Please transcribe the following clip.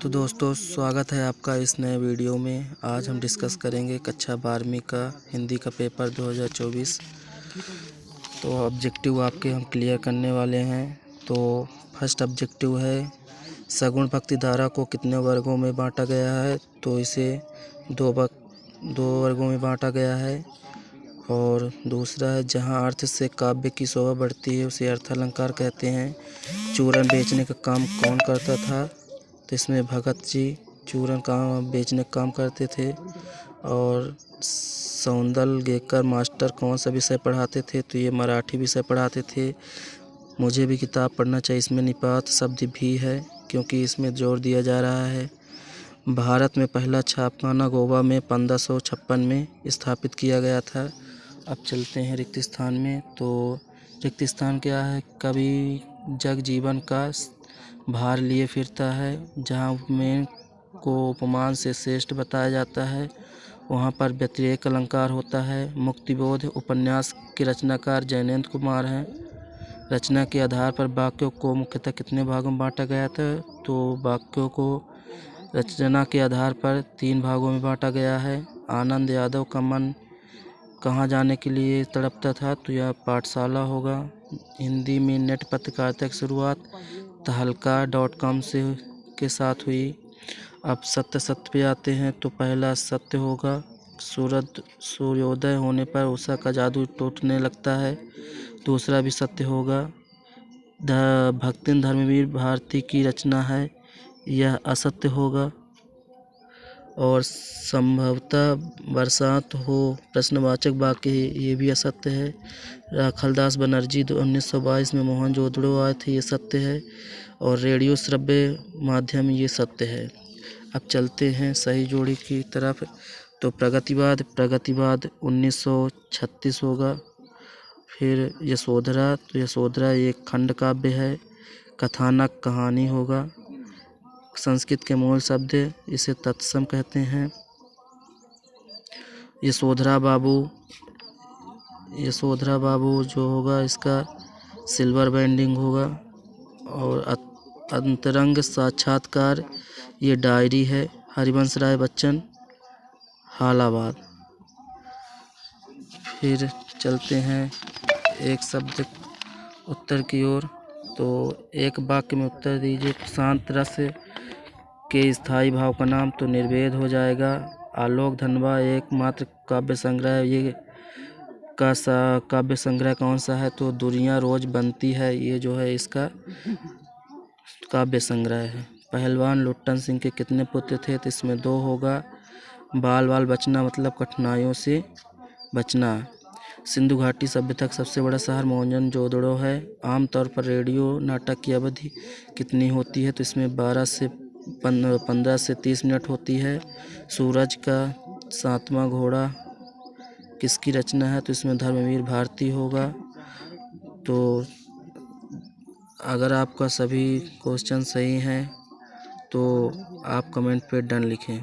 तो दोस्तों स्वागत है आपका इस नए वीडियो में। आज हम डिस्कस करेंगे कक्षा 12वीं का हिंदी का पेपर 2024। तो ऑब्जेक्टिव आपके हम क्लियर करने वाले हैं। तो फर्स्ट ऑब्जेक्टिव है सगुण भक्ति धारा को कितने वर्गों में बांटा गया है। तो इसे दो वर्गों में बांटा गया है। और दूसरा है जहाँ अर्थ से काव्य की शोभा बढ़ती है उसे अर्थालंकार कहते हैं। चूरन बेचने का काम कौन करता था। तो इसमें भगत जी चूरन काम बेचने का काम करते थे। और सौंदलगेकर मास्टर कौन सा विषय पढ़ाते थे। तो ये मराठी विषय पढ़ाते थे। मुझे भी किताब पढ़ना चाहिए। इसमें निपात शब्द भी है क्योंकि इसमें जोर दिया जा रहा है। भारत में पहला छापखाना गोवा में 1556 में स्थापित किया गया था। अब चलते हैं रिक्त स्थान में। तो रिक्त स्थान क्या है। कवि जग जीवन का भार लिए फिरता है। जहाँ उपमेय को उपमान से श्रेष्ठ बताया जाता है वहाँ पर व्यतिरेक अलंकार होता है। मुक्तिबोध उपन्यास के रचनाकार जयनेंद्र कुमार हैं। रचना के आधार पर वाक्यों को मुख्यतः कितने भागों में बांटा गया था। तो वाक्यों को रचना के आधार पर 3 भागों में बांटा गया है। आनंद यादव का मन कहाँ जाने के लिए तड़पता था। तो यह पाठशाला होगा। हिंदी में नेट पत्रकारिता की शुरुआत तहलका.com से के साथ हुई। अब सत्य पे आते हैं। तो पहला सत्य होगा सूर्योदय होने पर उषा का जादू टूटने लगता है। दूसरा भी सत्य होगा। भक्तिन धर्मवीर भारती की रचना है, यह असत्य होगा। और संभवतः बरसात हो प्रश्नवाचक वाक्य ये भी असत्य है। राखलदास बनर्जी 1922 में मोहनजोदड़ो आए थे, ये सत्य है। और रेडियो श्रव्य माध्यम ये सत्य है। अब चलते हैं सही जोड़ी की तरफ। तो प्रगतिवाद 1936 होगा। फिर यशोधरा, तो यशोधरा एक खंड काव्य है। कथानक कहानी होगा। संस्कृत के मूल शब्द इसे तत्सम कहते हैं। यशोधरा बाबू जो होगा इसका सिल्वर बैंडिंग होगा। और अंतरंग साक्षात्कार ये डायरी है। हरिवंश राय बच्चन हालाबाद। फिर चलते हैं एक शब्द उत्तर की ओर। तो एक वाक्य में उत्तर दीजिए। शांत रस के स्थायी भाव का नाम। तो निर्वेद हो जाएगा। आलोक धनवा एकमात्र काव्य संग्रह ये काव्य संग्रह कौन सा है। तो दुनिया रोज बनती है ये जो है इसका काव्य संग्रह है। पहलवान लुट्टन सिंह के कितने पुत्र थे। तो इसमें 2 होगा। बाल बचना मतलब कठिनाइयों से बचना। सिंधु घाटी सभ्यता का सबसे बड़ा शहर मोहनजोदड़ो है। आमतौर पर रेडियो नाटक की अवधि कितनी होती है। तो इसमें 15 से 30 मिनट होती है। सूरज का 7वां घोड़ा किसकी रचना है। तो इसमें धर्मवीर भारती होगा। तो अगर आपका सभी क्वेश्चन सही हैं तो आप कमेंट पे डन लिखें।